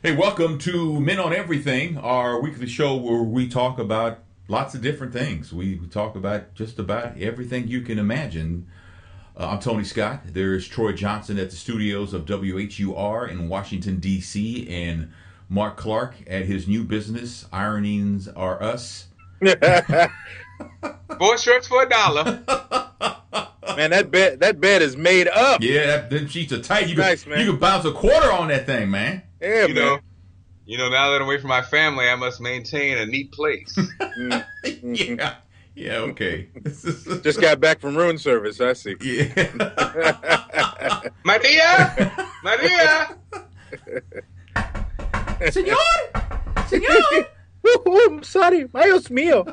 Hey, welcome to Men on Everything, our weekly show where we talk about lots of different things. We talk about just about everything you can imagine. I'm Tony Scott. There's Troy Johnson at the studios of WHUR in Washington, D.C., and Mark Clark at his new business, Ironings Are Us. Four shirts for $1. Man, that bed is made up. Yeah, them sheets are tight. Nice, You man. can bounce a quarter on that thing, man. Yeah, You man. know, now that I'm away from my family, I must maintain a neat place. Mm, Yeah. Yeah, okay. Just got back from room service. I see. Yeah. Maria, Maria. Senor! Senor! I'm sorry, Dios mío.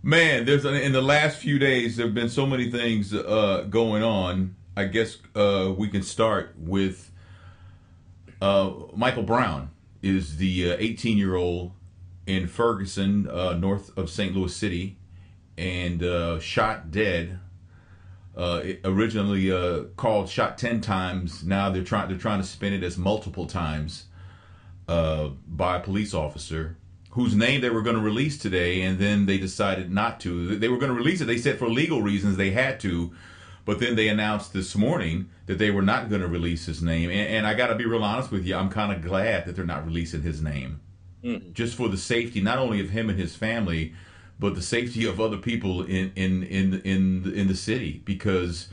Man, in the last few days there have been so many things going on. I guess we can start with Michael Brown is the 18-year-old in Ferguson, north of St. Louis City, and shot dead. Originally called shot 10 times. Now they're trying to spin it as multiple times by a police officer whose name they were going to release today, and then they decided not to. They were going to release it. They said for legal reasons they had to, but then they announced this morning that they were not going to release his name. And I got to be real honest with you, I'm kind of glad that they're not releasing his name, just for the safety not only of him and his family, but the safety of other people in the city, because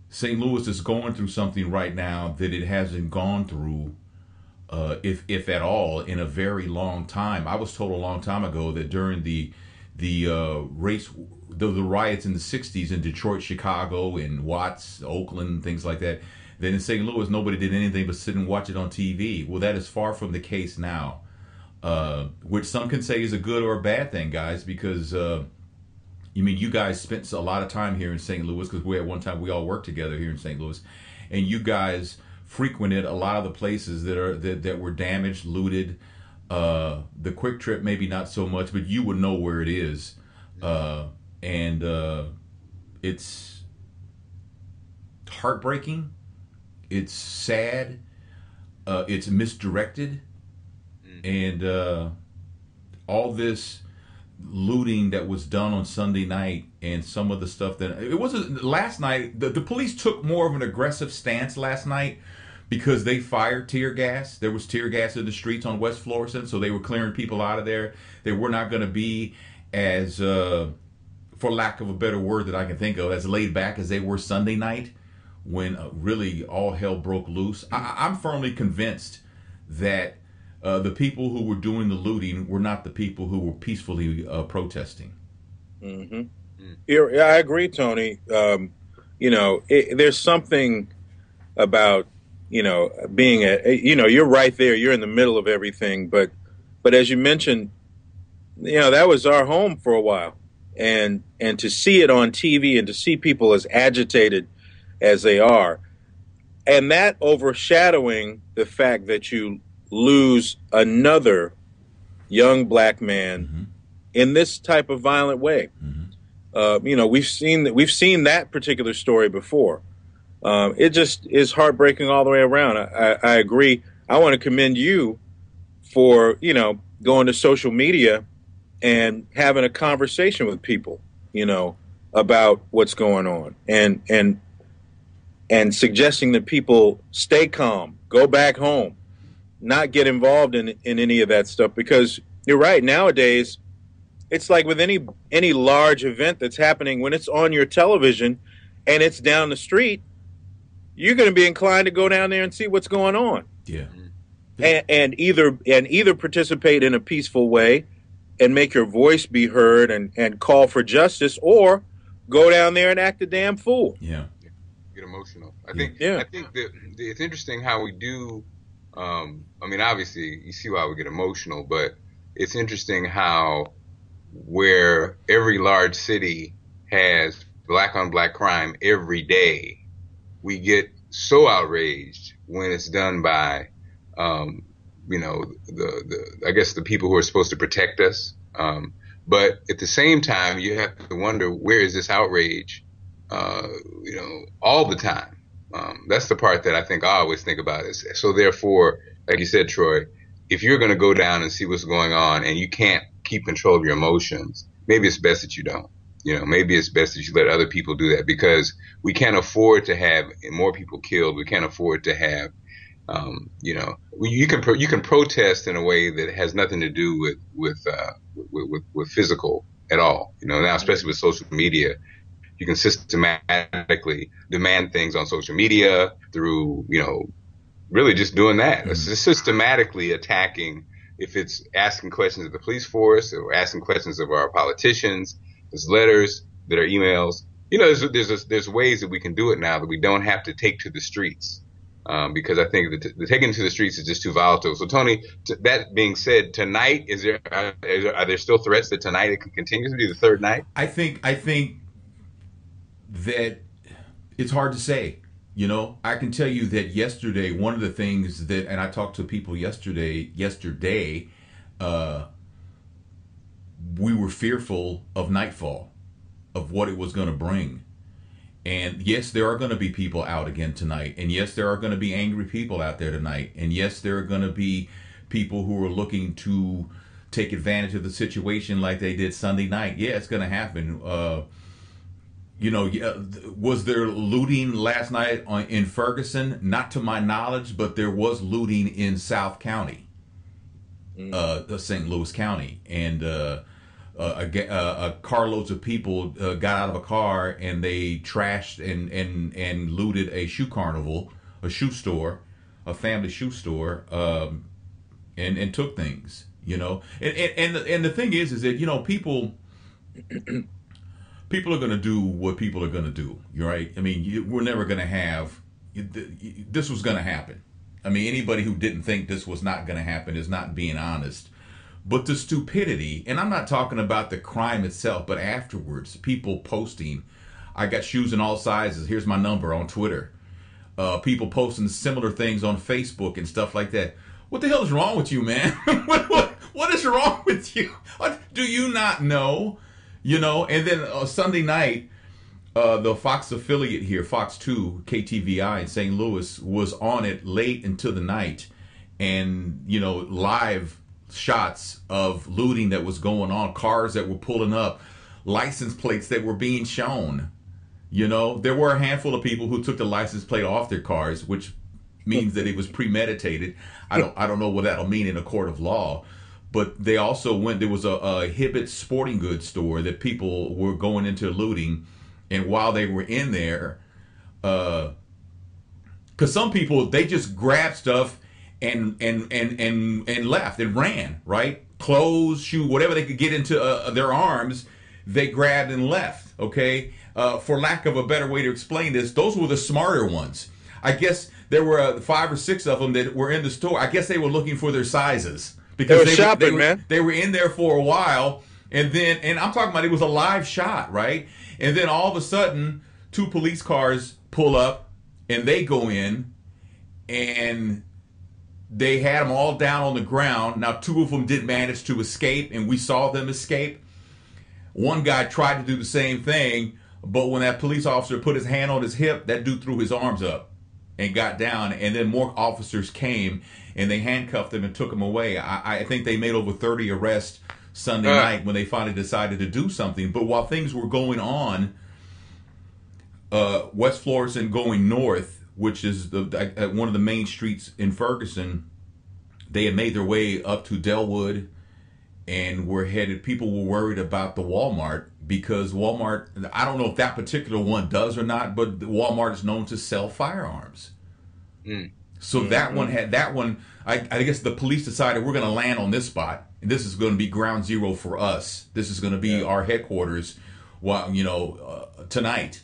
St. Louis is going through something right now that it hasn't gone through, if at all, in a very long time. I was told a long time ago that during the riots in the '60s in Detroit, Chicago, in Watts, Oakland, things like that, then in St. Louis nobody did anything but sit and watch it on TV. Well, that is far from the case now, which some can say is a good or a bad thing, guys, because you guys spent a lot of time here in St. Louis, because at one time we all worked together here in St. Louis, and you guys frequented a lot of the places that were damaged, looted. The Quick Trip maybe not so much, but you would know where it is, and it's heartbreaking. It's sad. It's misdirected, and all this looting that was done on Sunday night, and some of the stuff that it wasn't last night. The police took more of an aggressive stance last night because they fired tear gas. There was tear gas in the streets on West Florissant, so they were clearing people out of there. They were not going to be as, for lack of a better word that I can think of, as laid back as they were Sunday night when really all hell broke loose. I'm firmly convinced that the people who were doing the looting were not the people who were peacefully protesting. Hmm. Yeah, I agree, Tony. There's something about being you're right there. You're in the middle of everything, but as you mentioned, that was our home for a while, and to see it on TV and to see people as agitated as they are, and that overshadowing the fact that you lose another young black man Mm-hmm. in this type of violent way. We've seen that particular story before. It just is heartbreaking all the way around. I agree. I want to commend you for going to social media and having a conversation with people, about what's going on, and suggesting that people stay calm, go back home, not get involved in any of that stuff, because you're right. Nowadays, it's like with any large event that's happening, when it's on your television and it's down the street, you're going to be inclined to go down there and see what's going on, Yeah. and either participate in a peaceful way and make your voice be heard and call for justice, or go down there and act a damn fool. Yeah. Get emotional. Yeah. I think that it's interesting how we do. Obviously, you see why we get emotional, but it's interesting how where every large city has black on black crime every day, we get so outraged when it's done by, I guess the people who are supposed to protect us. But at the same time, you have to wonder, where is this outrage, all the time? That's the part that I think I always think about is, so therefore, like you said, Troy, if you're going to go down and see what's going on and you can't keep control of your emotions, maybe it's best that you don't. Maybe it's best that you let other people do that, because we can't afford to have more people killed. We can't afford to have, you can protest in a way that has nothing to do with physical at all. Now, especially with social media, you can systematically demand things on social media through, really just doing that. It's just systematically attacking. If it's asking questions of the police force or asking questions of our politicians, there's letters, there are emails. There's ways that we can do it now that we don't have to take to the streets, because I think the taking to the streets is just too volatile. So, Tony, that being said, tonight are there still threats that tonight it can continue to be the third night? I think that it's hard to say. I can tell you that yesterday, one of the things that, and I talked to people yesterday, we were fearful of nightfall, of what it was going to bring. And yes, there are going to be people out again tonight. And yes, there are going to be angry people out there tonight. And yes, there are going to be people who are looking to take advantage of the situation like they did Sunday night. Yeah, it's going to happen. Was there looting last night in Ferguson? Not to my knowledge, but there was looting in South County, St. Louis County, and carloads of people got out of a car and they trashed and looted a shoe carnival, a shoe store, a family shoe store, and took things. And the thing is that people. People are going to do what people are going to do, right? I mean, we're never going to have, this was going to happen. I mean, anybody who didn't think this was not going to happen is not being honest. But the stupidity, and I'm not talking about the crime itself, but afterwards, people posting, I got shoes in all sizes, here's my number on Twitter. People posting similar things on Facebook and stuff like that. What the hell is wrong with you, man? What is wrong with you? Do you not know? And then Sunday night, the Fox affiliate here, Fox 2, KTVI in St. Louis, was on it late into the night. And, live shots of looting that was going on, cars that were pulling up, license plates that were being shown. There were a handful of people who took the license plate off their cars, which means that it was premeditated. I don't know what that'll mean in a court of law. But they also there was a Hibbett sporting goods store that people were going into looting. And while they were in there, because some people, they just grabbed stuff and left and ran, right? Clothes, shoe, whatever they could get into their arms, they grabbed and left, okay? For lack of a better way to explain this, those were the smarter ones. I guess there were 5 or 6 of them that were in the store. I guess they were looking for their sizes. Because they were in there for a while, and I'm talking about, it was a live shot, right? And then all of a sudden, 2 police cars pull up, and they go in, and they had them all down on the ground. Now, 2 of them did manage to escape, and we saw them escape. One guy tried to do the same thing, but when that police officer put his hand on his hip, that dude threw his arms up and got down, and then more officers came and they handcuffed him and took him away. I think they made over 30 arrests Sunday night when they finally decided to do something. But while things were going on, West Florissant going north, which is one of the main streets in Ferguson, they had made their way up to Delwood and were headed. People were worried about the Walmart, because Walmart, I don't know if that particular one does or not, but Walmart is known to sell firearms. So that one, I guess the police decided, we're going to land on this spot. This is going to be ground zero for us. This is going to be our headquarters, tonight.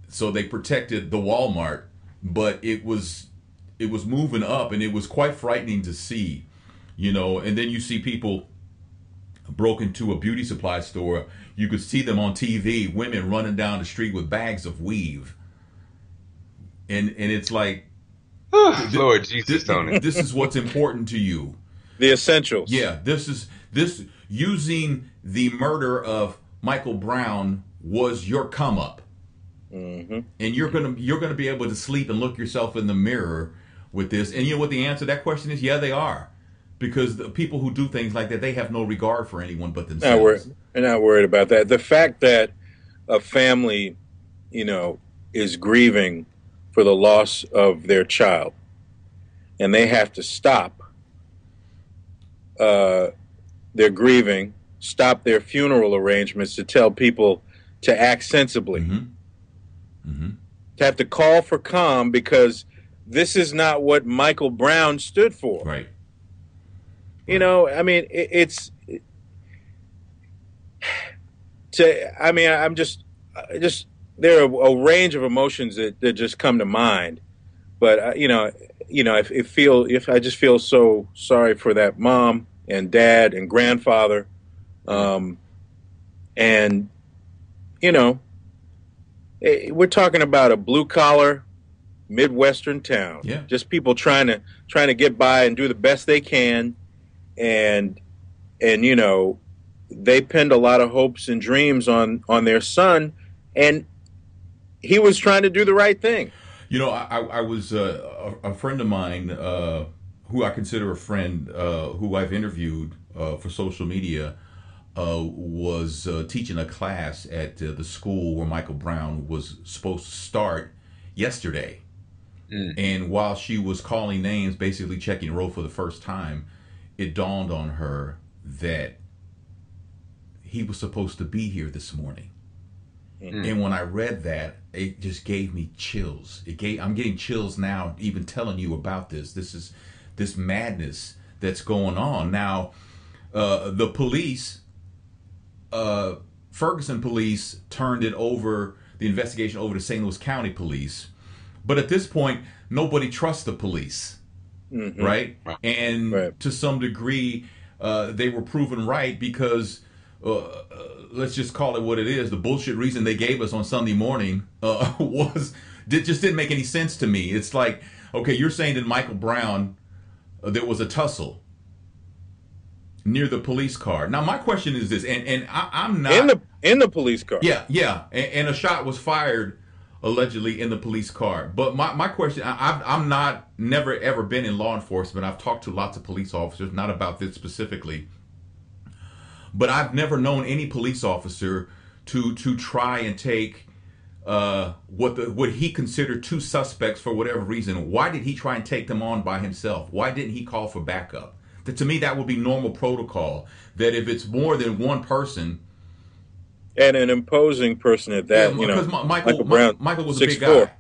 So they protected the Walmart, but it was moving up, and it was quite frightening to see, and then you see people broke into a beauty supply store. You could see them on TV, women running down the street with bags of weave. And it's like, Lord Jesus, Tony. This is what's important to you. The essentials. Yeah, this using the murder of Michael Brown was your come up. Mm-hmm. And you're gonna be able to sleep and look yourself in the mirror with this. And you know what the answer to that question is? Yeah, they are, because the people who do things like that, they have no regard for anyone but themselves. They're not worried about that. The fact that a family, is grieving for the loss of their child, and they have to stop their grieving, stop their funeral arrangements to tell people to act sensibly, to have to call for calm because this is not what Michael Brown stood for. Right. I mean, I'm just there are a range of emotions that just come to mind, but if I just feel so sorry for that mom and dad and grandfather, and we're talking about a blue collar Midwestern town, just people trying to get by and do the best they can, and they pinned a lot of hopes and dreams on their son, and he was trying to do the right thing. I was a friend of mine who I consider a friend, who I've interviewed for social media, was teaching a class at the school where Michael Brown was supposed to start yesterday. And while she was calling names, basically checking roll for the first time, it dawned on her that he was supposed to be here this morning. And when I read that, it just gave me chills. I'm getting chills now, even telling you about this. This is this madness that's going on now. The police, Ferguson police, turned the investigation over to St. Louis County Police. But at this point, nobody trusts the police, right? And to some degree, they were proven right because. Let's just call it what it is. The bullshit reason they gave us on Sunday morning just didn't make any sense to me. It's like, okay, you're saying that Michael Brown, there was a tussle near the police car. Now my question is this, and I'm not in the police car. Yeah, and a shot was fired allegedly in the police car. But my question, I'm never ever been in law enforcement. I've talked to lots of police officers, not about this specifically. But I've never known any police officer to try and take what he considered two suspects for whatever reason. Why did he try and take them on by himself? Why didn't he call for backup? To me, that would be normal protocol. That if it's more than one person, and an imposing person at that, because Michael Brown, Michael was a big guy.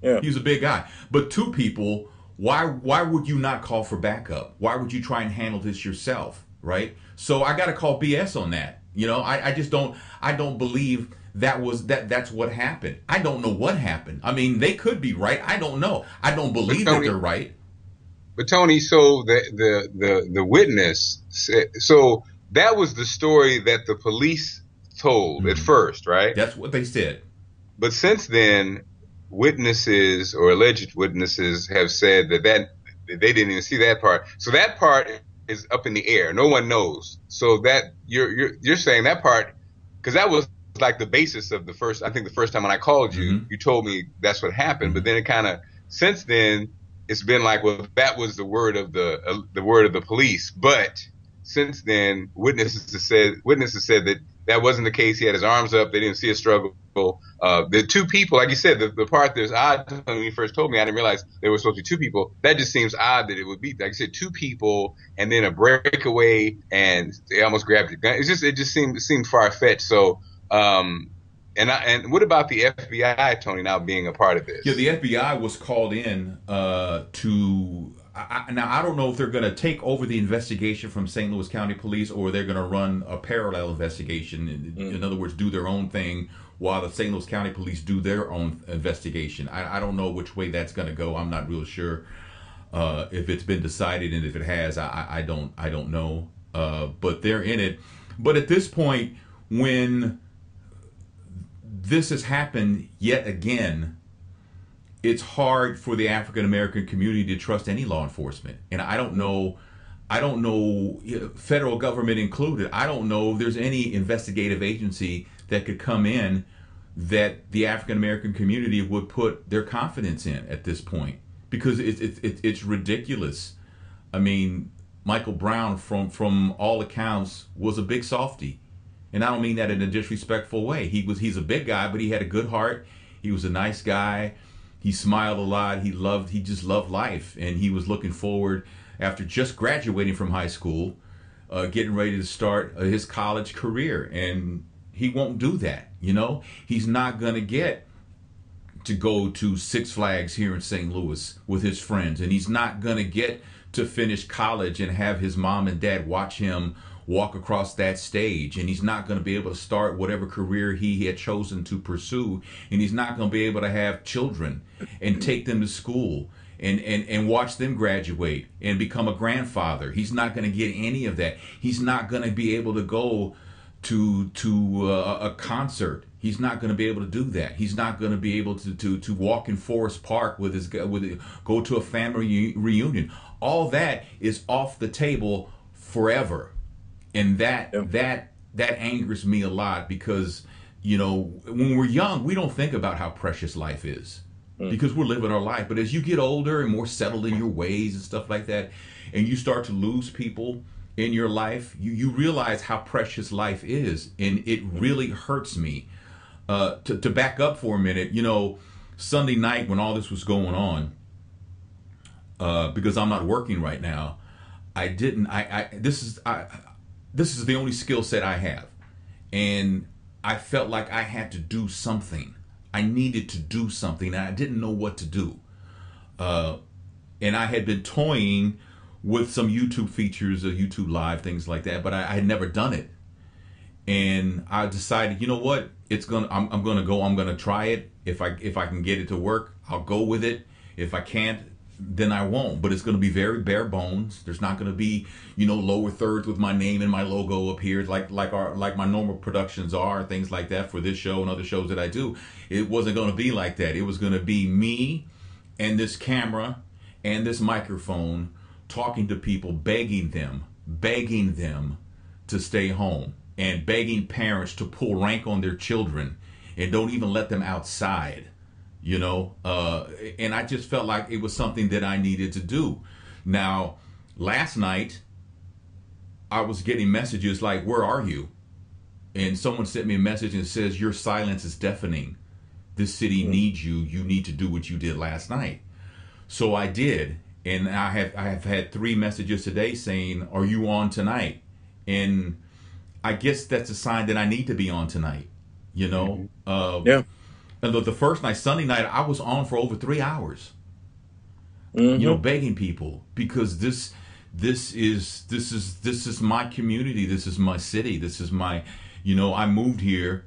Yeah, he was a big guy. But two people, why would you not call for backup? Why would you try and handle this yourself? Right? So I got to call BS on that. I just don't. I don't believe that's what happened. I don't know what happened. I mean, they could be right. I don't know. I don't believe that they're right. But Tony, so the witness said, so that was the story that the police told at first, right? That's what they said. But since then, witnesses or alleged witnesses have said that they didn't even see that part. So that part is up in the air. No one knows. So that you're saying that part, because that was like the basis of the first time when I called you, you told me that's what happened. But then it kind of, since then, it's been like, well, that was the word of the police. But since then, witnesses said that wasn't the case. He had his arms up. They didn't see a struggle. The two people, like you said, the part that's odd, when you first told me, I didn't realize there were supposed to be two people. That just seems odd that it would be, like you said, two people and then a breakaway and they almost grabbed your gun. It just seemed far-fetched. So, and what about the FBI, Tony, now being a part of this? Yeah, the FBI was called in to. Now, I don't know if they're going to take over the investigation from St. Louis County Police or they're going to run a parallel investigation. In other words, do their own thing while the St. Louis County Police do their own investigation. I don't know which way that's going to go. I'm not real sure if it's been decided, and if it has, I don't know. But they're in it. But at this point, when this has happened yet again, it's hard for the African American community to trust any law enforcement. And I don't know, federal government included, I don't know if there's any investigative agency that could come in that the African American community would put their confidence in at this point, because it's ridiculous. I mean, Michael Brown, from all accounts, was a big softy, and I don't mean that in a disrespectful way. He's a big guy, but he had a good heart. He was a nice guy. He smiled a lot. He just loved life, and he was looking forward, after just graduating from high school, getting ready to start his college career. And he won't do that. You know, he's not gonna get to go to Six Flags here in St. Louis with his friends, and he's not gonna get to finish college and have his mom and dad watch him walk across that stage, and he's not going to be able to start whatever career he had chosen to pursue, and he's not going to be able to have children and take them to school and watch them graduate and become a grandfather. He's not going to get any of that. He's not going to be able to go to a concert. He's not going to be able to do that. He's not going to be able to walk in Forest Park go to a family reunion. All that is off the table forever. And that angers me a lot, because, you know, when we're young, we don't think about how precious life is, because we're living our life. But as you get older and more settled in your ways and stuff like that, and you start to lose people in your life, you realize how precious life is. And it really hurts me. To back up for a minute, you know, Sunday night when all this was going on, because I'm not working right now, this is the only skill set I have. And I felt like I had to do something. I needed to do something, and I didn't know what to do. And I had been toying with some YouTube features, YouTube Live, things like that, but I had never done it. And I decided, you know what? I'm gonna try it. If I can get it to work, I'll go with it. If I can't, then I won't. But it's going to be very bare bones. There's not going to be, you know, lower thirds with my name and my logo up here like my normal productions are, things like that for this show and other shows that I do. It wasn't going to be like that. It was going to be me and this camera and this microphone talking to people, begging them to stay home, and begging parents to pull rank on their children and don't even let them outside. You know, and I just felt like it was something that I needed to do. Now, last night, I was getting messages like, "Where are you?" And someone sent me a message and says, "Your silence is deafening. This city needs you. You need to do what you did last night." So I did, and I have had 3 messages today saying, "Are you on tonight?" And I guess that's a sign that I need to be on tonight. You know, yeah. And the first night, Sunday night, I was on for over 3 hours. You know, begging people, because this is my community. This is my city. This is my, you know, I moved here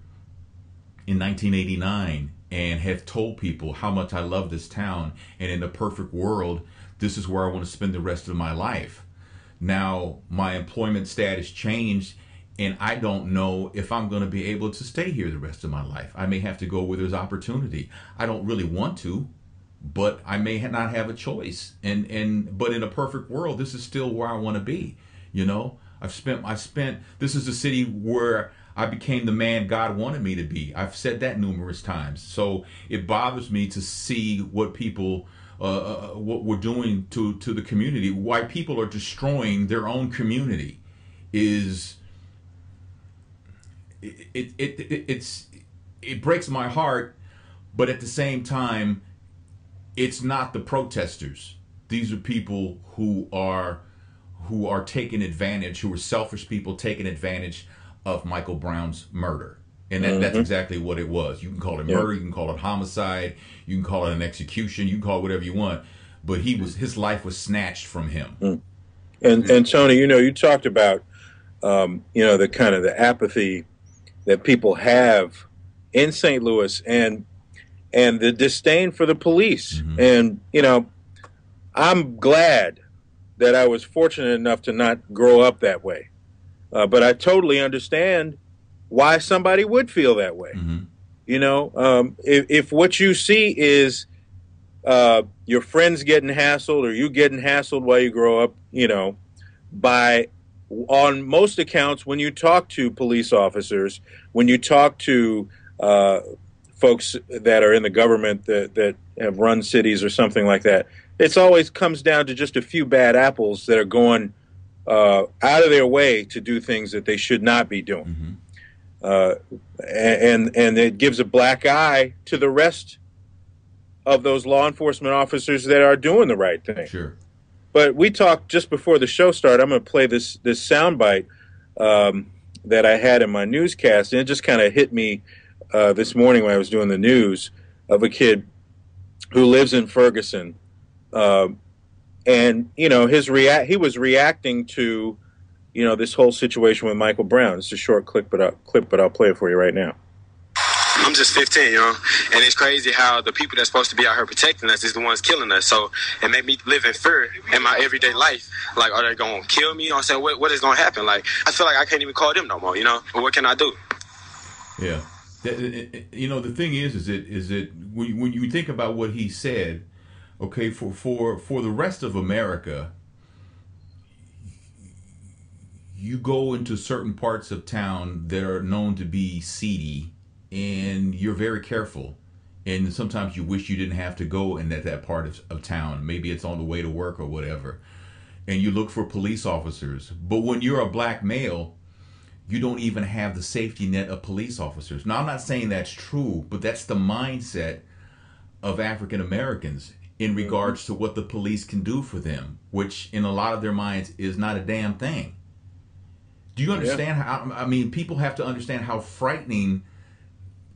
in 1989 and have told people how much I love this town. And in a perfect world, this is where I want to spend the rest of my life. Now, my employment status changed, and I don't know if I'm going to be able to stay here the rest of my life. I may have to go where there's opportunity. I don't really want to, but I may not have a choice. But in a perfect world, this is still where I want to be. You know, this is a city where I became the man God wanted me to be. I've said that numerous times. So it bothers me to see what people, what we're doing to the community. Why people are destroying their own community is... It breaks my heart, but at the same time, it's not the protesters. These are people who are taking advantage, who are selfish people taking advantage of Michael Brown's murder. And that's exactly what it was. You can call it murder, you can call it homicide, you can call it an execution, you can call it whatever you want. But his life was snatched from him. And Tony, you know, you talked about you know, the kind of the apathy that people have in St. Louis, and the disdain for the police. And, you know, I'm glad that I was fortunate enough to not grow up that way. But I totally understand why somebody would feel that way. You know, if what you see is your friends getting hassled, or you getting hassled while you grow up, you know, on most accounts, when you talk to police officers, when you talk to folks that are in the government that have run cities or something like that. It's always comes down to just a few bad apples that are going out of their way to do things that they should not be doing. And it gives a black eye to the rest of those law enforcement officers that are doing the right thing. Sure. But we talked just before the show started. I'm going to play this soundbite that I had in my newscast, and it just kind of hit me this morning when I was doing the news, of a kid who lives in Ferguson, and he was reacting to this whole situation with Michael Brown. It's a short clip, but I'll play it for you right now. I'm just 15, and it's crazy how the people that's supposed to be out here protecting us is the ones killing us. So it made me live in fear in my everyday life. Like, are they going to kill me? I'm saying, what is going to happen? Like, I feel like I can't even call them no more, What can I do? Yeah. The thing is that when you think about what he said, okay, for the rest of America, you go into certain parts of town that are known to be seedy, and you're very careful. And sometimes you wish you didn't have to go in that part of town. Maybe it's on the way to work or whatever. And you look for police officers. But when you're a black male, you don't even have the safety net of police officers. Now, I'm not saying that's true, but that's the mindset of African Americans in regards to what the police can do for them, which in a lot of their minds is not a damn thing. Do you understand how, people have to understand how frightening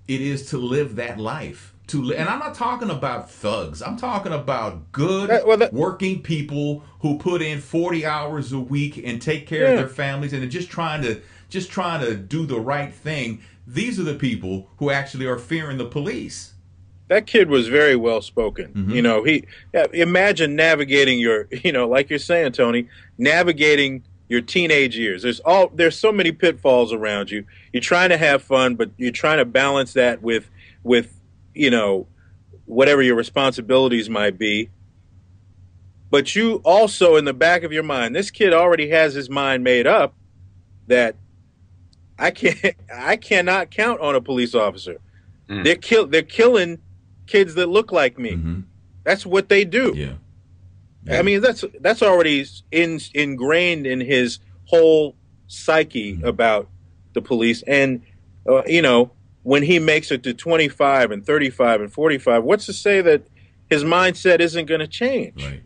it is to live that life. And I'm not talking about thugs. I'm talking about good working people who put in 40 hours a week and take care of their families and are just trying to do the right thing. These are the people who actually are fearing the police. That kid was very well spoken. Mm-hmm. Imagine navigating your, like you're saying, Tony, navigating your teenage years. There's so many pitfalls around you. You're trying to have fun, but you're trying to balance that with whatever your responsibilities might be. But you also, in the back of your mind, this kid already has his mind made up that I cannot count on a police officer. Mm. They're killing kids that look like me. Mm-hmm. That's what they do. Yeah. I mean, that's already ingrained in his whole psyche about the police. And, when he makes it to 25 and 35 and 45, what's to say that his mindset isn't going to change? Right.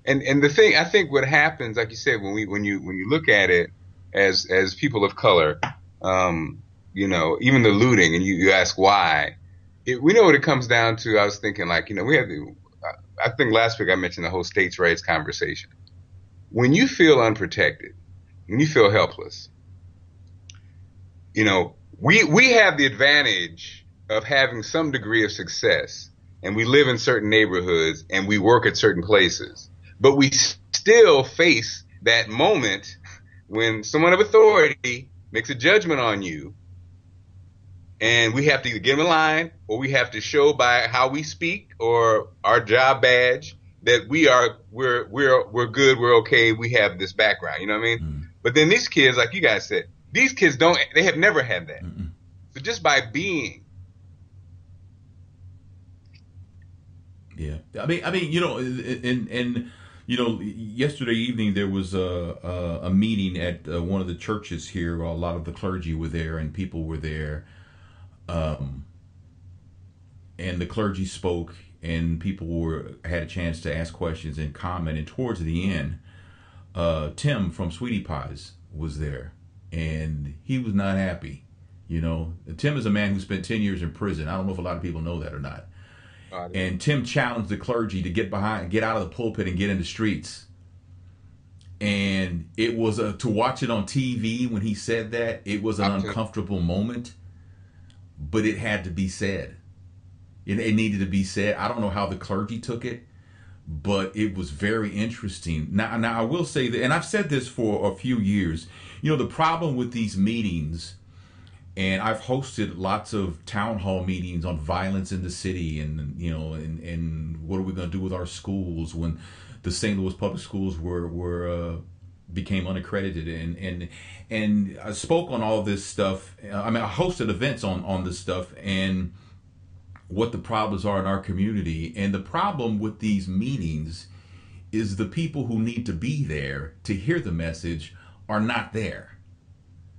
And the thing, I think what happens, like you said, when you look at it as people of color, even the looting, and you ask why, we know what it comes down to. I was thinking, we have I think last week I mentioned the whole states' rights conversation. When you feel unprotected, when you feel helpless, we have the advantage of having some degree of success, and we live in certain neighborhoods and we work at certain places, but we still face that moment when someone of authority makes a judgment on you, and we have to either get in line or we have to show by how we speak or our job badge that we're good, we're okay, we have this background, you know what I mean? Mm. But then these kids, like you guys said, these kids they have never had that. Mm-mm. So just by being. Yeah. I mean, yesterday evening there was a meeting at one of the churches here. A lot of the clergy were there and people were there. And the clergy spoke and people had a chance to ask questions and comment. And towards the end, Tim from Sweetie Pies was there, and he was not happy. Tim is a man who spent 10 years in prison. I don't know if a lot of people know that or not. And Tim challenged the clergy to get out of the pulpit and get in the streets. And it was to watch it on TV when he said that, it was an uncomfortable moment, but it had to be said. It needed to be said. I don't know how the clergy took it, but it was very interesting. Now I will say that, and I've said this for a few years, the problem with these meetings, and I've hosted lots of town hall meetings on violence in the city, and and what are we going to do with our schools when the St. Louis public schools became unaccredited, and I spoke on all this stuff. I hosted events on this stuff, and what the problems are in our community. And the problem with these meetings is the people who need to be there to hear the message are not there.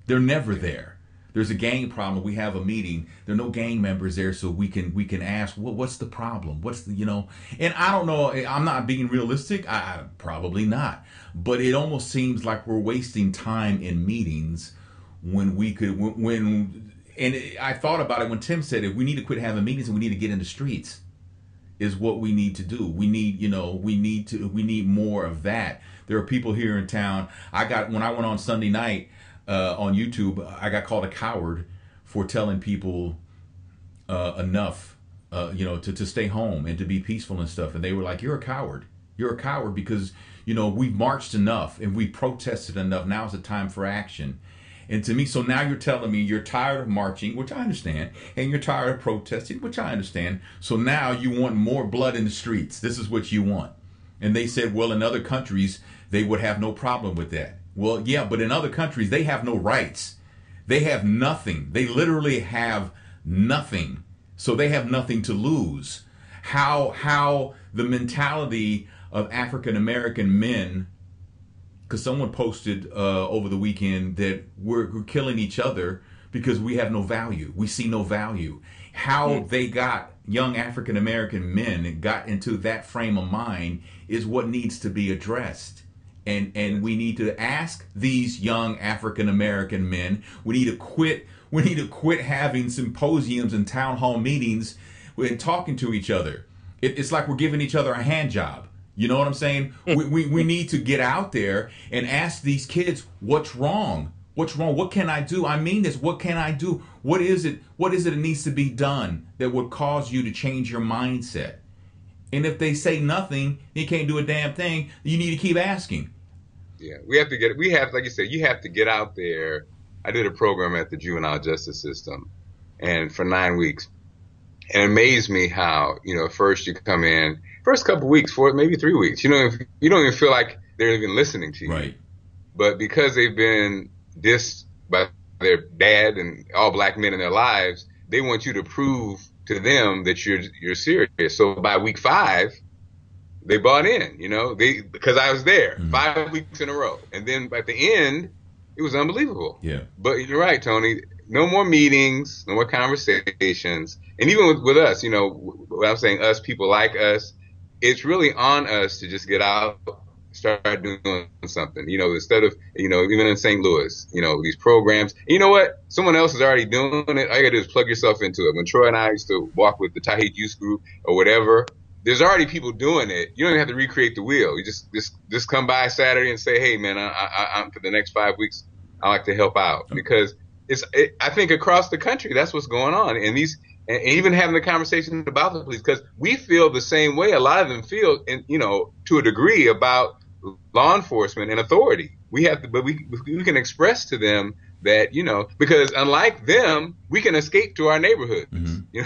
They're never there. There's a gang problem. We have a meeting. There are no gang members there, so we can ask, what's the problem? What's the, And I don't know. I'm not being realistic. I probably not. But it almost seems like we're wasting time in meetings when we could. I thought about it when Tim said it. We need to quit having meetings and we need to get in the streets. Is what we need to do. We need, we need more of that. There are people here in town. When I went on Sunday night. On YouTube, I got called a coward for telling people enough, to stay home and to be peaceful and stuff. And they were like, "You're a coward. You're a coward because we've marched enough and we protested enough. Now is the time for action." And to me, so now you're telling me you're tired of marching, which I understand, and you're tired of protesting, which I understand. So now you want more blood in the streets. This is what you want. And they said, well, in other countries they would have no problem with that. Well, yeah, but in other countries, they have no rights. They have nothing. They literally have nothing. So they have nothing to lose. How the mentality of African American men, because someone posted over the weekend that we're killing each other because we have no value. We see no value. How they got young African American men and got into that frame of mind is what needs to be addressed. And we need to ask these young African American men. We need to quit having symposiums and town hall meetings and talking to each other. It's like we're giving each other a hand job. You know what I'm saying? We need to get out there and ask these kids, what's wrong? What's wrong? What can I do? I mean this. What can I do? What is it that needs to be done that would cause you to change your mindset? And if they say nothing, you can't do a damn thing, you need to keep asking. Yeah, like you said, you have to get out there. I did a program at the juvenile justice system and for 9 weeks, and it amazed me how, first you come in, first couple of weeks, maybe 3 weeks, you don't even feel like they're even listening to you. Right. But because they've been dissed by their dad and all black men in their lives, they want you to prove to them that you're serious. So by week 5, they bought in, because I was there 5 weeks in a row. And then at the end, it was unbelievable. Yeah. But you're right, Tony. No more meetings, no more conversations. And even with us, what I'm saying, us, people like us, it's really on us to just get out, start doing something, instead of, even in St. Louis, these programs. And you know what? Someone else is already doing it. All you got to do is plug yourself into it. When Troy and I used to walk with the Tahiti Youth Group or whatever, there's already people doing it. You don't even have to recreate the wheel. You just come by Saturday and say, hey, man, I'm for the next 5 weeks, I like to help out. Because I think across the country, that's what's going on. And even having the conversation about the police, because we feel the same way a lot of them feel, to a degree about law enforcement and authority. We have to, but we can express to them that, because unlike them, we can escape to our neighborhoods.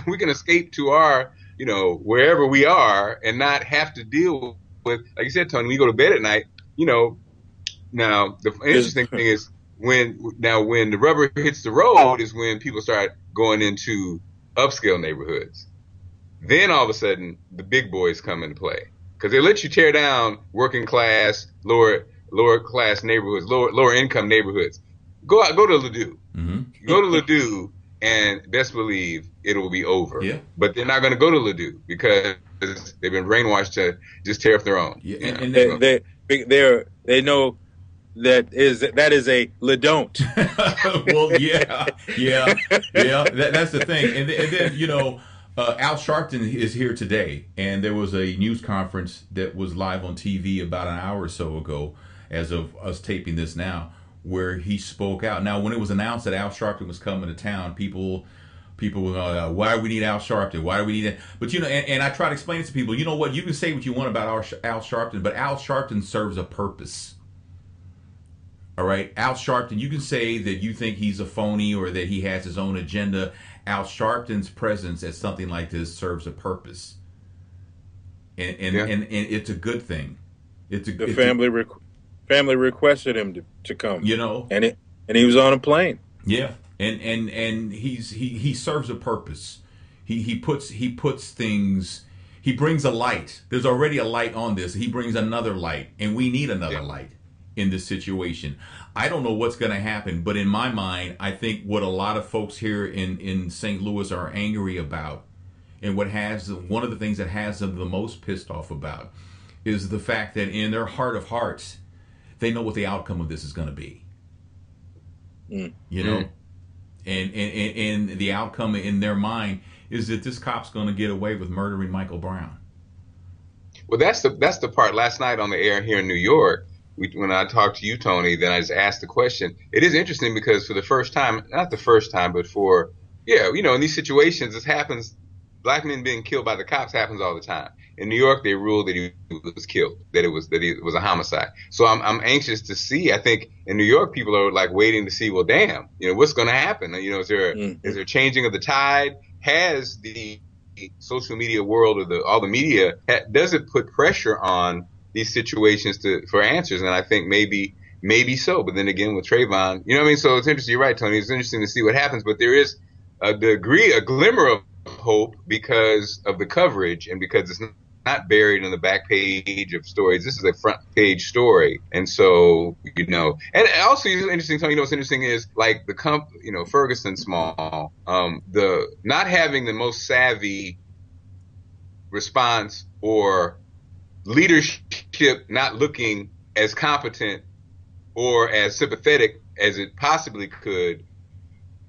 We can escape to our, wherever we are and not have to deal with, like you said, Tony, we go to bed at night, now the interesting thing is when the rubber hits the road is when people start going into upscale neighborhoods. Then all of a sudden the big boys come into play because they let you tear down working class, lower class neighborhoods, lower income neighborhoods. Go to Ladue. Go to Ladue. And best believe it will be over. Yeah. But they're not going to go to Ladue because they've been brainwashed to just tear up their own. Yeah. And they know that is a Ladon't. Well, yeah. That's the thing. And then Al Sharpton is here today, and there was a news conference that was live on TV about an hour or so ago, as of us taping this now, where he spoke out. Now, when it was announced that Al Sharpton was coming to town, people were why do we need Al Sharpton? Why do we need it? But and I try to explain it to people. You know what? You can say what you want about Al Sharpton, but Al Sharpton serves a purpose. All right, Al Sharpton. You can say that you think he's a phony or that he has his own agenda. Al Sharpton's presence at something like this serves a purpose, and it's a good thing. Family requested him to come, and he was on a plane. Yeah, and he serves a purpose. He puts things. He brings a light. There's already a light on this. He brings another light, and we need another light in this situation. I don't know what's going to happen, but in my mind, I think what a lot of folks here in St. Louis are angry about, and one of the things that has them the most pissed off about, is the fact that in their heart of hearts, they know what the outcome of this is going to be. You know, and the outcome in their mind is that this cop's going to get away with murdering Michael Brown. Well, that's the part. Last night on the air here in New York, when I talked to you, Tony, then I just asked the question. It is interesting because for the first time, not the first time, but in these situations, this happens. Black men being killed by the cops happens all the time. In New York, they ruled that he was killed, that it was a homicide. So I'm anxious to see. I think in New York, people are like waiting to see. Well, damn, what's going to happen? Is there changing of the tide? Has the social media world or all the media, does it put pressure on these situations for answers? And I think maybe so. But then again, with Trayvon, so it's interesting. You're right, Tony. It's interesting to see what happens. But there is a glimmer of hope because of the coverage and because it's not buried in the back page of stories. This is a front page story. And so, and also it's interesting, Tony, what's interesting is like Ferguson Small, the not having the most savvy response or leadership not looking as competent or as sympathetic as it possibly could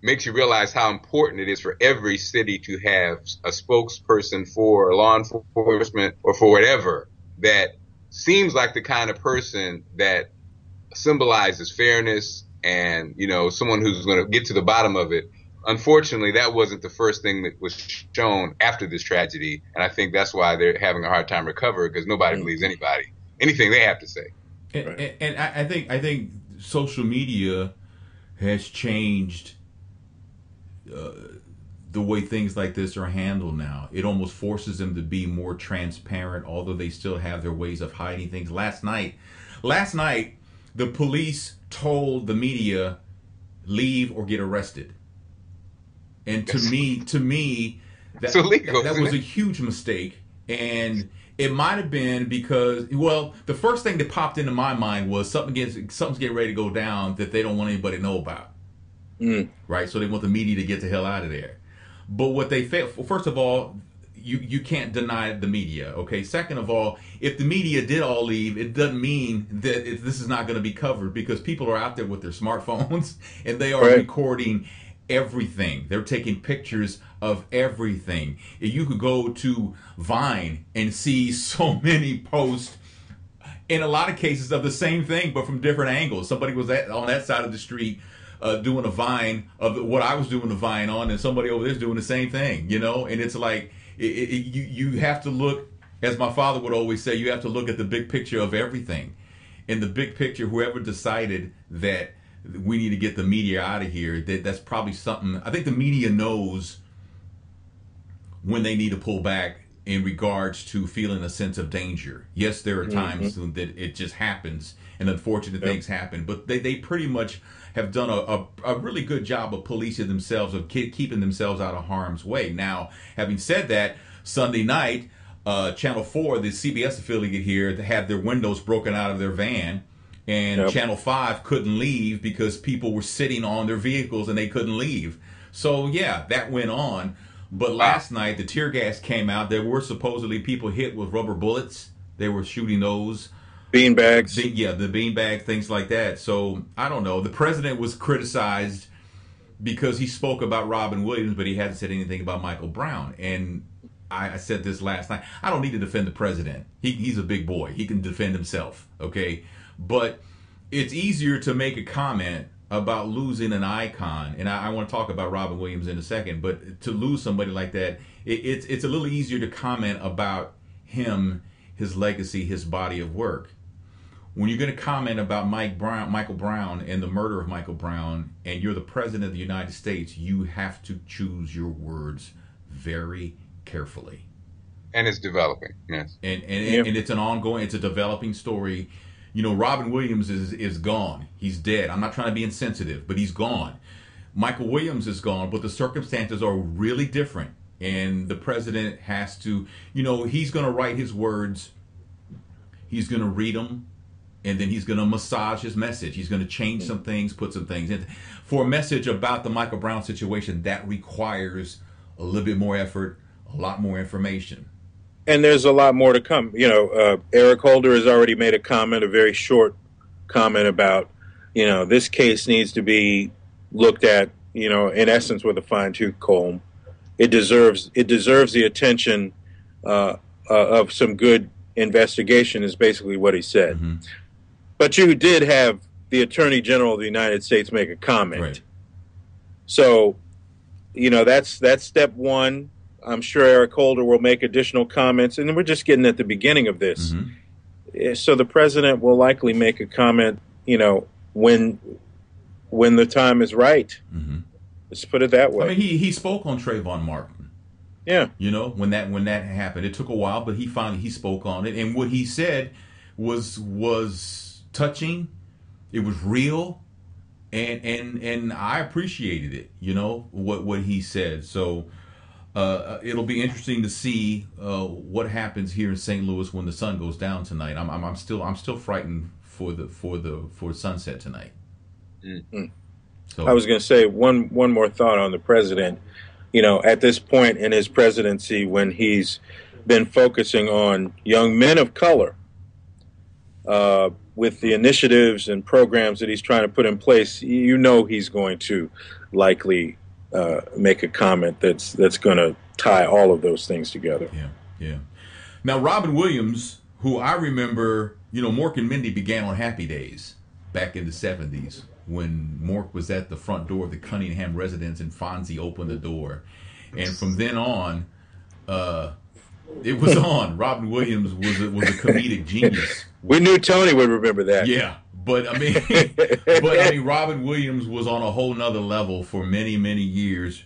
makes you realize how important it is for every city to have a spokesperson for law enforcement or for whatever that seems like the kind of person that symbolizes fairness and, someone who's going to get to the bottom of it. Unfortunately, that wasn't the first thing that was shown after this tragedy. And I think that's why they're having a hard time recovering because nobody believes anything they have to say. And I think social media has changed the way things like this are handled now. It almost forces them to be more transparent, although they still have their ways of hiding things. Last night, the police told the media, leave or get arrested. And to me, that was a huge mistake. And it might have been because, the first thing that popped into my mind was something's getting ready to go down that they don't want anybody to know about. Right, so they want the media to get the hell out of there. But what they failed, first of all, you can't deny the media. Okay. Second of all, if the media did all leave, it doesn't mean that this is not going to be covered because people are out there with their smartphones and they are recording everything. They're taking pictures of everything. You could go to Vine and see so many posts. In a lot of cases of the same thing, but from different angles. Somebody was on that side of the street doing a Vine of what I was doing a Vine on, and somebody over there is doing the same thing, And it's like you have to look, as my father would always say, you have to look at the big picture of everything. In the big picture, whoever decided that we need to get the media out of here, that's probably something. I think the media knows when they need to pull back in regards to feeling a sense of danger. Yes, there are times that it just happens and unfortunate things happen, but they pretty much have done a really good job of policing themselves, of keeping themselves out of harm's way. Now, having said that, Sunday night, Channel 4, the CBS affiliate here, they had their windows broken out of their van, and Channel 5 couldn't leave because people were sitting on their vehicles and they couldn't leave. So, yeah, that went on. But last night, the tear gas came out. There were supposedly people hit with rubber bullets. They were shooting those. Beanbags. The beanbag, things like that. So, I don't know. The president was criticized because he spoke about Robin Williams, but he hadn't said anything about Michael Brown. And I said this last night. I don't need to defend the president. He's a big boy. He can defend himself, okay? But it's easier to make a comment about losing an icon, and I want to talk about Robin Williams in a second, but to lose somebody like that, it's a little easier to comment about him, his legacy, his body of work. When you're going to comment about Michael Brown and the murder of Michael Brown, and you're the president of the United States, you have to choose your words very carefully. And it's developing, yes. And it's it's a developing story. Robin Williams is gone. He's dead. I'm not trying to be insensitive, but he's gone. Michael Williams is gone, but the circumstances are really different. And the president has to, you know, he's going to write his words, he's going to read them, and then he's going to massage his message. He's going to change some things, put some things in. For a message about the Michael Brown situation, that requires a little bit more effort, a lot more information. And there's a lot more to come. You know, Eric Holder has already made a comment, a very short comment about, you know, this case needs to be looked at, you know, in essence with a fine-tooth comb. It deserves the attention of some good investigation, is basically what he said. Mm-hmm. But you did have the Attorney General of the United States make a comment. Right. So, you know, that's step one. I'm sure Eric Holder will make additional comments, and we're just getting at the beginning of this. Mm-hmm. So the president will likely make a comment, you know, when the time is right. Mm-hmm. Let's put it that way. I mean, he spoke on Trayvon Martin. Yeah. You know, when that happened, it took a while, but he spoke on it, and what he said was touching. It was real, and I appreciated it. You know what he said. So it'll be interesting to see what happens here in St. Louis when the sun goes down tonight. I'm still frightened for sunset tonight. Mm-hmm. So I was going to say one more thought on the president. You know, at this point in his presidency, when he's been focusing on young men of color, with the initiatives and programs that he's trying to put in place, you know he's going to likely make a comment that's going to tie all of those things together. Yeah. Now, Robin Williams, who I remember, you know, Mork and Mindy began on Happy Days back in the 70s when Mork was at the front door of the Cunningham residence and Fonzie opened the door. And from then on, it was on. Robin Williams was a comedic genius. We knew Tony would remember that. Yeah. But I mean, Robin Williams was on a whole nother level for many, many years.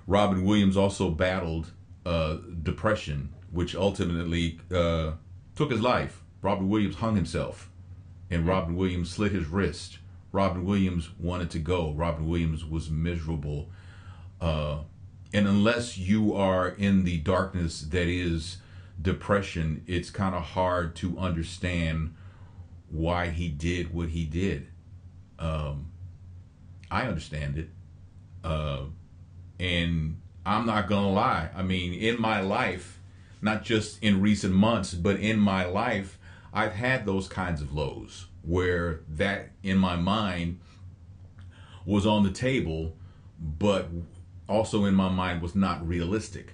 Robin Williams also battled depression, which ultimately took his life. Robin Williams hung himself, and Robin Williams slit his wrist. Robin Williams wanted to go. Robin Williams was miserable. And unless you are in the darkness that is depression, it's kind of hard to understand why he did what he did. I understand it. And I'm not going to lie. I mean, in my life, not just in recent months, but in my life, I've had those kinds of lows where that in my mind was on the table, but also in my mind was not realistic.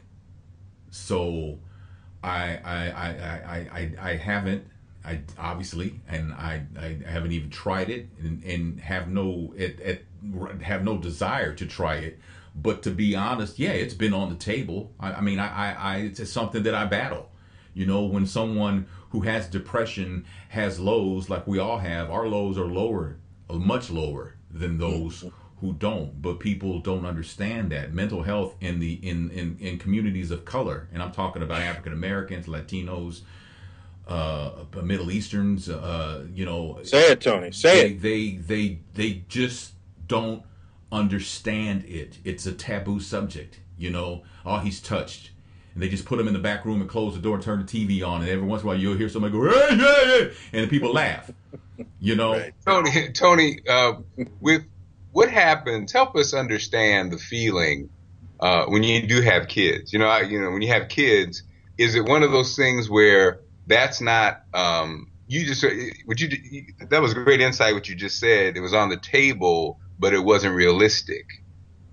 So I haven't, obviously, and I haven't even tried it, and have no desire to try it. But to be honest, yeah, it's been on the table. I mean, it's something that I battle. You know, when someone who has depression has lows like we all have, our lows are much lower than those who don't. But people don't understand that mental health in communities of color, and I'm talking about African Americans, Latinos, Middle Easterns. You know, say it, Tony. Say it. They just don't understand it. It's a taboo subject. You know, oh, he's touched. And they just put him in the back room and close the door and turn the TV on. And every once in a while you'll hear somebody go, hey, hey, hey, and the people laugh. You know? Right. Tony, with what happens, help us understand the feeling when you do have kids. You know, when you have kids, is it one of those things where that's not, that was great insight what you just said. It was on the table, but it wasn't realistic.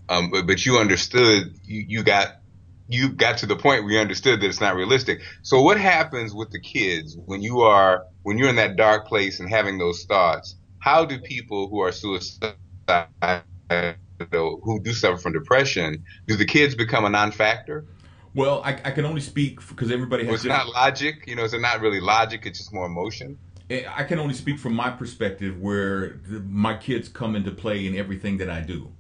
But you understood, you got to the point where you understood that it's not realistic. So what happens with the kids when you're in that dark place and having those thoughts? How do people who are suicidal, who do suffer from depression, do the kids become a non-factor? Well, I can only speak because everybody has. It's not logic, you know. It's not really logic. It's just more emotion. I can only speak from my perspective, where my kids come into play in everything that I do.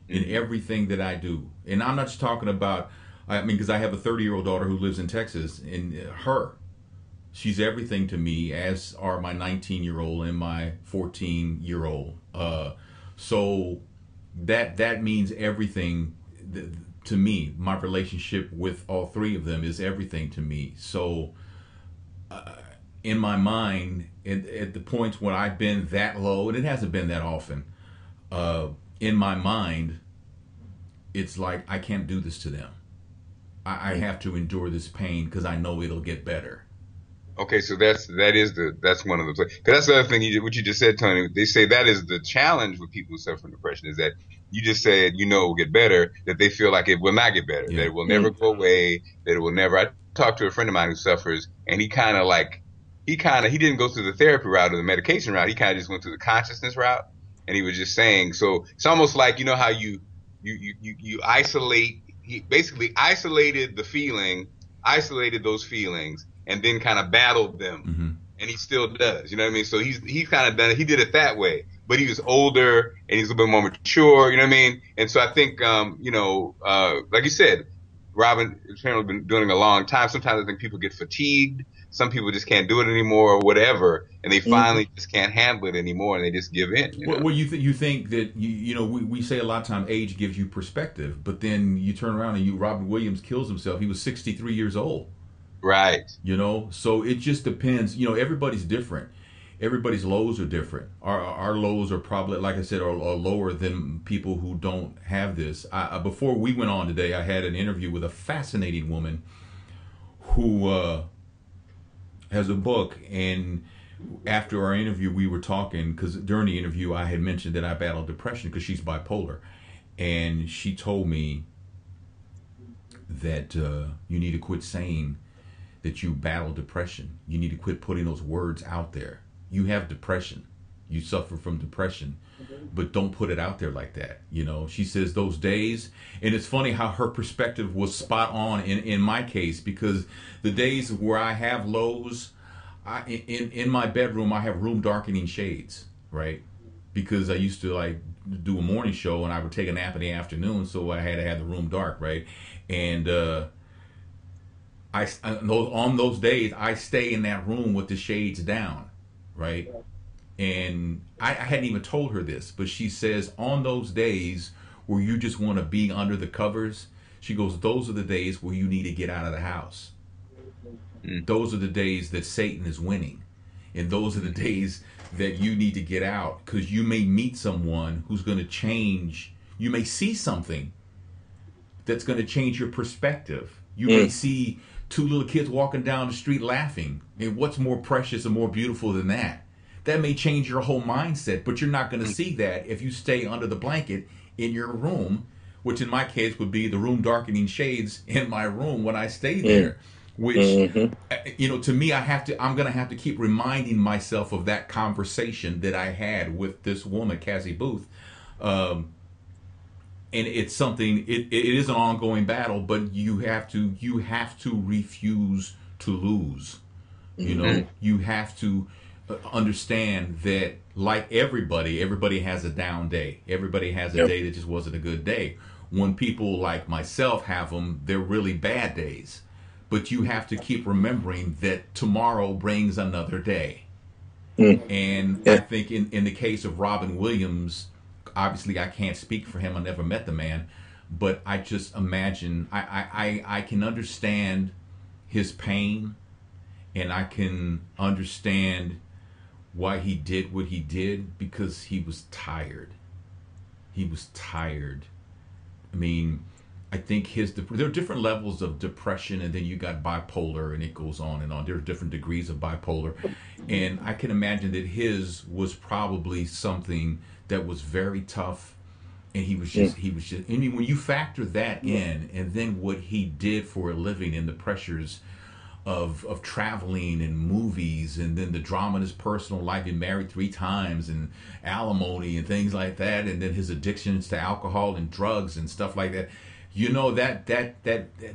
In everything that I do, and I'm not just talking about. I mean, because I have a 30-year-old daughter who lives in Texas, and she's everything to me, as are my 19-year-old and my 14-year-old. So that means everything to me, my relationship with all three of them is everything to me. So in my mind, at the points when I've been that low, and it hasn't been that often, in my mind, it's like I can't do this to them. I have to endure this pain because I know it'll get better. Okay, so that's one of the, because that's the other thing what you just said, Tony. They say that is the challenge with people who suffer from depression, is that you just said, it will get better, that they feel like it will not get better, that it will never go away, that it will never. I talked to a friend of mine who suffers, and he didn't go through the therapy route or the medication route. He kind of just went through the consciousness route, and he was just saying, so it's almost like, how you isolate. He basically isolated those feelings, and then kind of battled them, and he still does. You know what I mean? So he's kind of done it. He did it that way, but he was older and he's a little bit more mature. You know what I mean? And so I think, like you said, Robin has apparently been doing it a long time. Sometimes I think people get fatigued. Some people just can't do it anymore or whatever, and they finally just can't handle it anymore, and they just give in. Well, you think that we say a lot of time age gives you perspective, but then you turn around and Robin Williams kills himself. He was 63 years old. Right. So it just depends. Everybody's different. Everybody's lows are different. Our lows are probably, like I said, are lower than people who don't have this. Before we went on today, I had an interview with a fascinating woman who has a book, and after our interview we were talking, because during the interview I had mentioned that I battled depression because she's bipolar, and she told me that you need to quit saying that you battle depression. You need to quit putting those words out there. You have depression, you suffer from depression, but don't put it out there like that. She says those days, and it's funny how her perspective was spot on in my case, because the days where I have lows, in my bedroom I have room darkening shades, right? Because I used to do a morning show and I would take a nap in the afternoon, so I had to have the room dark, right? And on those days I stay in that room with the shades down, right? And I hadn't even told her this, but she says on those days where you just want to be under the covers, she goes, those are the days where you need to get out of the house. Those are the days that Satan is winning. And those are the days that you need to get out, because you may meet someone who's going to change. You may see something that's going to change your perspective. You may see two little kids walking down the street laughing. And what's more precious and more beautiful than that? That may change your whole mindset, but you're not going to see that if you stay under the blanket in your room, which in my case would be the room darkening shades in my room when I stay there. Which, to me, I'm going to have to keep reminding myself of that conversation that I had with this woman, Cassie Booth. And it's something, it is an ongoing battle, but you have to refuse to lose. You have to understand that, like everybody has a down day. Everybody has a day that just wasn't a good day. When people like myself have them, they're really bad days. But you have to keep remembering that tomorrow brings another day. And I think in the case of Robin Williams, obviously I can't speak for him. I never met the man. But I just imagine, I can understand his pain, and I can understand why he did what he did, because he was tired. He was tired. I mean, I think there are different levels of depression, and then you got bipolar, and it goes on and on. There are different degrees of bipolar. And I can imagine that his was probably something that was very tough. And he was just, I mean, when you factor that in, and then what he did for a living, and the pressures of traveling and movies, and then the drama in his personal life, he married 3 times, and alimony and things like that, and then his addictions to alcohol and drugs and stuff like that. That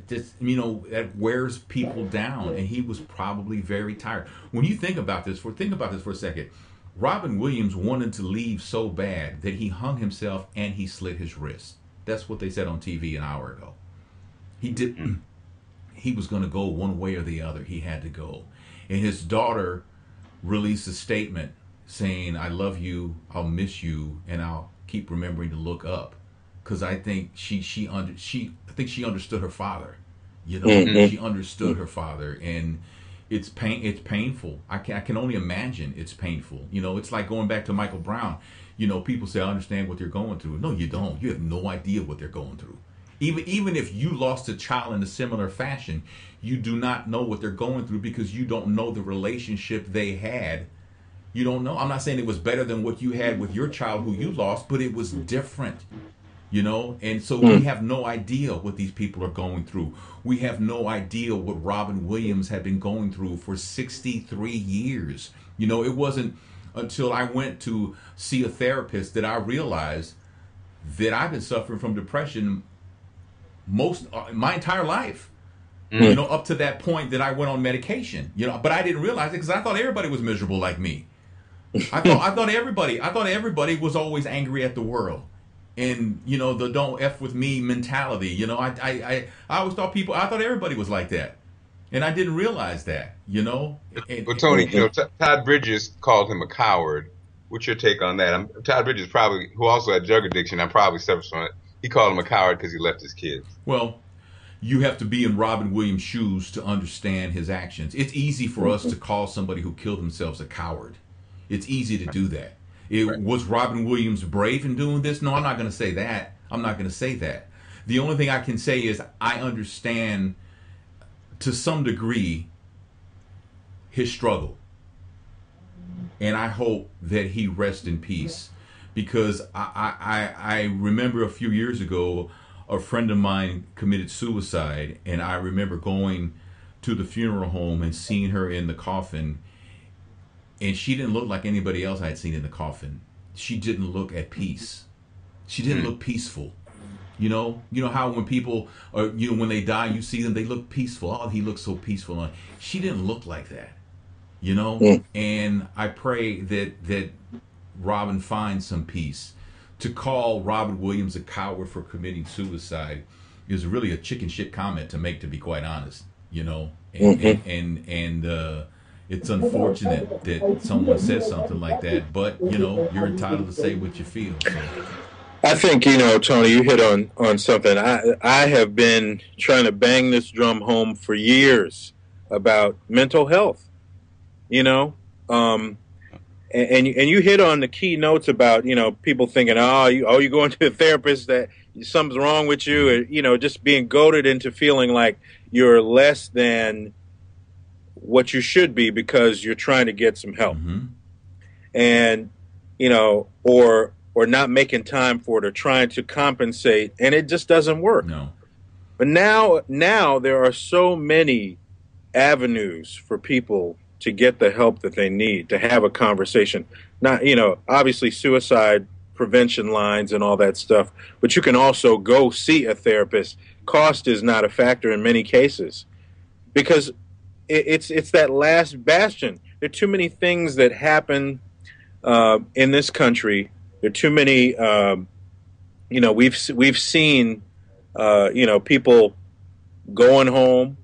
just, that wears people down, and he was probably very tired. When you think about this for a second, Robin Williams wanted to leave so bad that he hung himself and he slit his wrist. That's what they said on TV an hour ago. He did. He was going to go one way or the other. He had to go. And his daughter released a statement saying, "I love you, I'll miss you, and I'll keep remembering to look up, because I think she understood her father. You know, Mhm. she understood her father, and it's painful. I can only imagine it's painful. You know, it's like going back to Michael Brown. You know, people say, I understand what they're going through. No, you don't. You have no idea what they're going through. Even if you lost a child in a similar fashion, you do not know what they're going through because you don't know the relationship they had. You don't know. I'm not saying it was better than what you had with your child who you lost, but it was different. You know, and so we have no idea what these people are going through. We have no idea what Robin Williams had been going through for 63 years. You know, it wasn't until I went to see a therapist that I realized that I've been suffering from depression my entire life. You know, up to that point that I went on medication. You know, but I didn't realize it because I thought everybody was miserable like me. I thought everybody was always angry at the world. And you know, the don't F with me mentality. You know, I always thought I thought everybody was like that, and I didn't realize that. You know, Well, Tony, you know, Todd Bridges called him a coward. What's your take on that? Todd Bridges probably, who also had drug addiction, and probably suffers from it. He called him a coward because he left his kids. Well, you have to be in Robin Williams' shoes to understand his actions. It's easy for us to call somebody who killed themselves a coward. It's easy to do that. Was Robin Williams brave in doing this? No, I'm not going to say that. I'm not going to say that. The only thing I can say is I understand to some degree his struggle. And I hope that he rests in peace. Because I remember a few years ago, a friend of mine committed suicide. And I remember going to the funeral home and seeing her in the coffin. And she didn't look like anybody else I had seen in the coffin. She didn't look at peace. She didn't look peaceful. You know how when people are, when they die, you see them, they look peaceful. Oh, he looks so peaceful. She didn't look like that. You know, and I pray that Robin finds some peace. To call Robin Williams a coward for committing suicide is really a chicken shit comment to make, to be quite honest. You know, and it's unfortunate that someone says something like that, but you know, you're entitled to say what you feel. So. I think, Tony, you hit on something. I have been trying to bang this drum home for years about mental health. And you hit on the key notes about people thinking, you're going to a therapist, that something's wrong with you, or, just being goaded into feeling like you're less than what you should be because you're trying to get some help. And or not making time for it, or trying to compensate, and it just doesn't work. No. But now there are so many avenues for people to get the help that they need, to have a conversation. Not, obviously suicide prevention lines and all that stuff, but you can also go see a therapist. Cost is not a factor in many cases, because it's that last bastion. There are too many things that happen in this country. There are too many. We've seen people going home,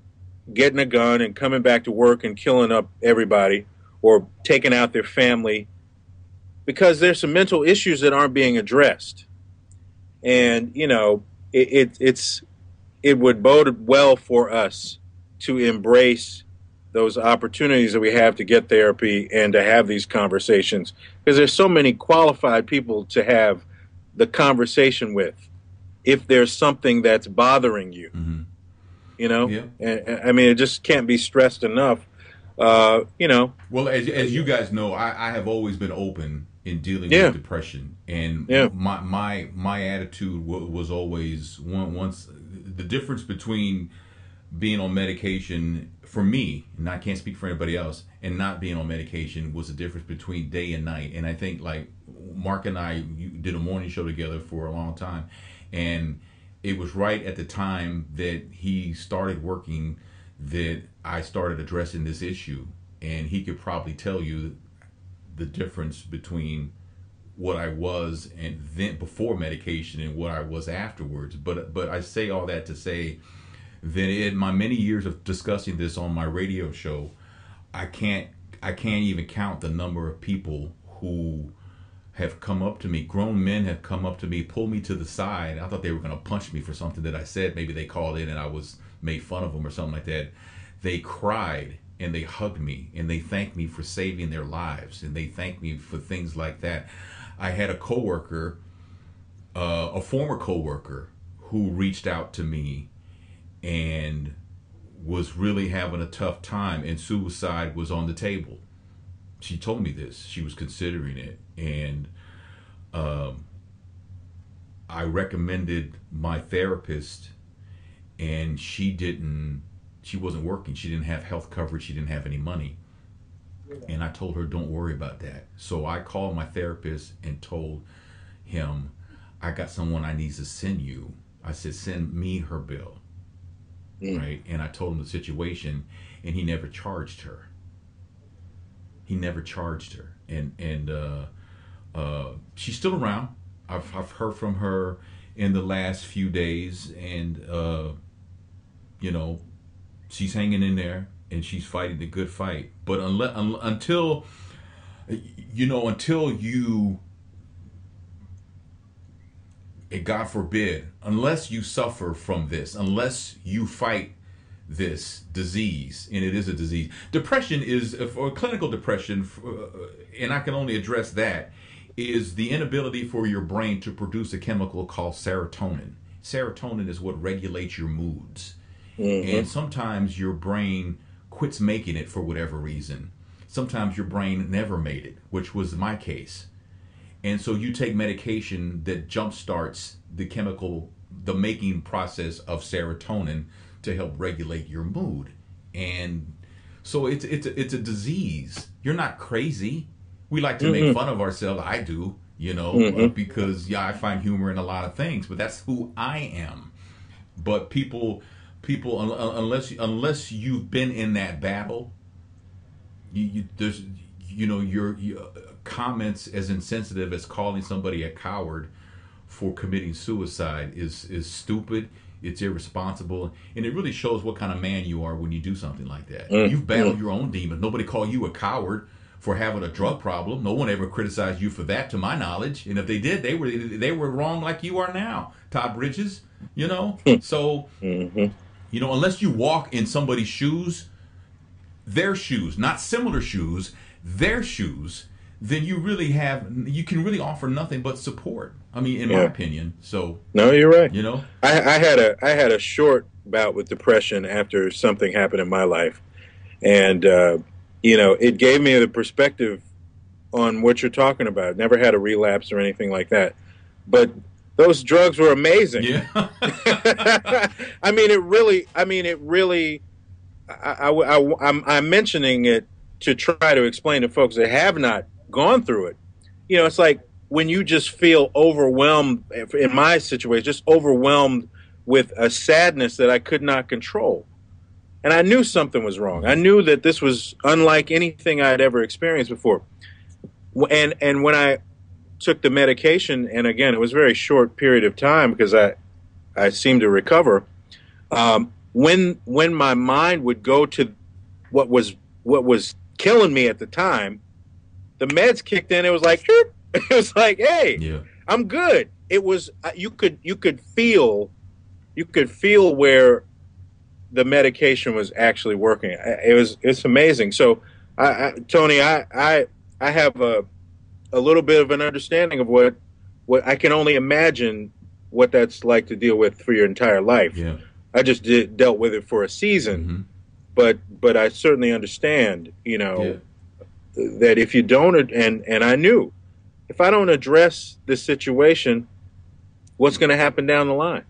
getting a gun, and coming back to work and killing up everybody, or taking out their family, because there's some mental issues that aren't being addressed. And it would bode well for us to embrace those opportunities that we have to get therapy and to have these conversations, because there's so many qualified people to have the conversation with if there's something that's bothering you. Yeah. And I mean, it just can't be stressed enough. Well, as you guys know, I have always been open in dealing with depression, and my attitude was always once the difference between being on medication for me, and I can't speak for anybody else, and not being on medication was the difference between day and night. And I think, like, Mark and I did a morning show together for a long time, and it was right at the time that he started working that I started addressing this issue. And he could probably tell you the difference between what I was and then before medication and what I was afterwards. But I say all that to say that in my many years of discussing this on my radio show, I can't even count the number of people who have come up to me. Grown men have come up to me, pulled me to the side. I thought they were going to punch me for something that I said. Maybe they called in and I was made fun of them or something like that. They cried and they hugged me and they thanked me for saving their lives, and they thanked me for things like that. I had a coworker, a former coworker, who reached out to me and was really having a tough time, and suicide was on the table. She told me this. She was considering it, and I recommended my therapist, and she wasn't working. She didn't have health coverage. She didn't have any money. And I told her, don't worry about that. So I called my therapist and told him, I got someone I need to send you. I said, send me her bill. Right? And I told him the situation, and he never charged her. He never charged her. And she's still around. I've heard from her in the last few days, and you know, she's hanging in there and she's fighting the good fight. But until you, God forbid, unless you suffer from this, unless you fight this disease, and it is a disease. Depression is, for clinical depression, and I can only address that, is the inability for your brain to produce a chemical called serotonin. Serotonin is what regulates your moods. And sometimes your brain quits making it for whatever reason. Sometimes your brain never made it, which was my case. And so you take medication that jumpstarts the making process of serotonin to help regulate your mood. And so it's a disease. You're not crazy. We like to make fun of ourselves. I do, because I find humor in a lot of things, but that's who I am. But people, unless you've been in that battle, your comments as insensitive as calling somebody a coward for committing suicide is stupid. It's irresponsible, and it really shows what kind of man you are when you do something like that. You've battled your own demons. Nobody called you a coward for having a drug problem. No one ever criticized you for that, to my knowledge. And if they did, they were wrong, like you are now, Todd Bridges. So unless you walk in somebody's shoes, their shoes, not similar shoes, their shoes, then you can really offer nothing but support. I mean, in my opinion. So no, you're right. I had a short bout with depression after something happened in my life, and it gave me the perspective on what you're talking about. Never had a relapse or anything like that, but those drugs were amazing. Yeah. I'm mentioning it to try to explain to folks that have not gone through it. It's like when you just feel overwhelmed, in my situation, just overwhelmed with a sadness that I could not control. And I knew something was wrong. I knew that this was unlike anything I had ever experienced before. And when I took the medication, and again, it was a very short period of time because I seemed to recover, when my mind would go to what was killing me at the time, the meds kicked in. It was like, hey, I'm good. It was you could feel where the medication was actually working. It's amazing. So, Tony, I have a little bit of an understanding of what I can only imagine what that's like to deal with for your entire life. Yeah. I just dealt with it for a season, but I certainly understand, that if you don't, and I knew, if I don't address this situation, what's going to happen down the line?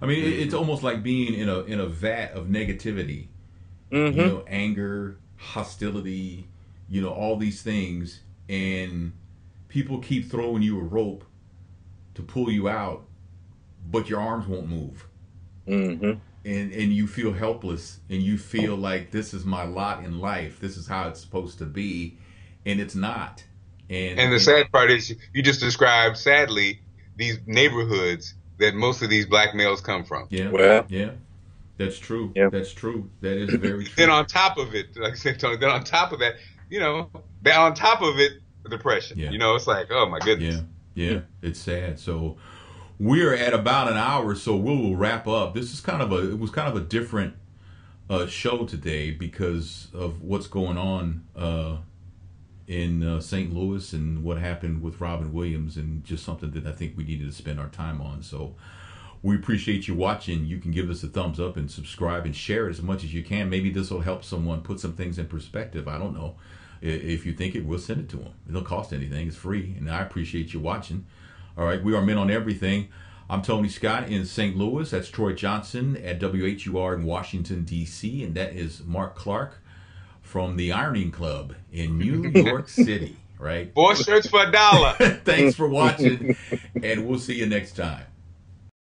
I mean, it's almost like being in a vat of negativity, anger, hostility, all these things, and people keep throwing you a rope to pull you out, but your arms won't move. And you feel helpless, and you feel like this is my lot in life. This is how it's supposed to be, and it's not. And the sad part is you just described, sadly, these neighborhoods that most of these black males come from. Yeah, well, yeah, that's true. Yeah. That's true. That is very true. Then on top of it, like I said, Tony, then on top of that, on top of it, depression. Yeah. You know, it's like, oh my goodness. Yeah, it's sad. So we're at about an hour, so we'll wrap up. This is it was kind of a different show today because of what's going on in St. Louis and what happened with Robin Williams, and just something that I think we needed to spend our time on. So we appreciate you watching. You can give us a thumbs up and subscribe and share it as much as you can. Maybe this will help someone put some things in perspective. I don't know. If you think it, we'll send it to them. It don't cost anything. It's free, and I appreciate you watching. All right, we are Men on Everything. I'm Tony Scott in St. Louis. That's Troy Johnson at WHUR in Washington, D.C., and that is Mark Clark from the Ironing Club in New York City, right? 4 shirts for $1. Thanks for watching, and we'll see you next time.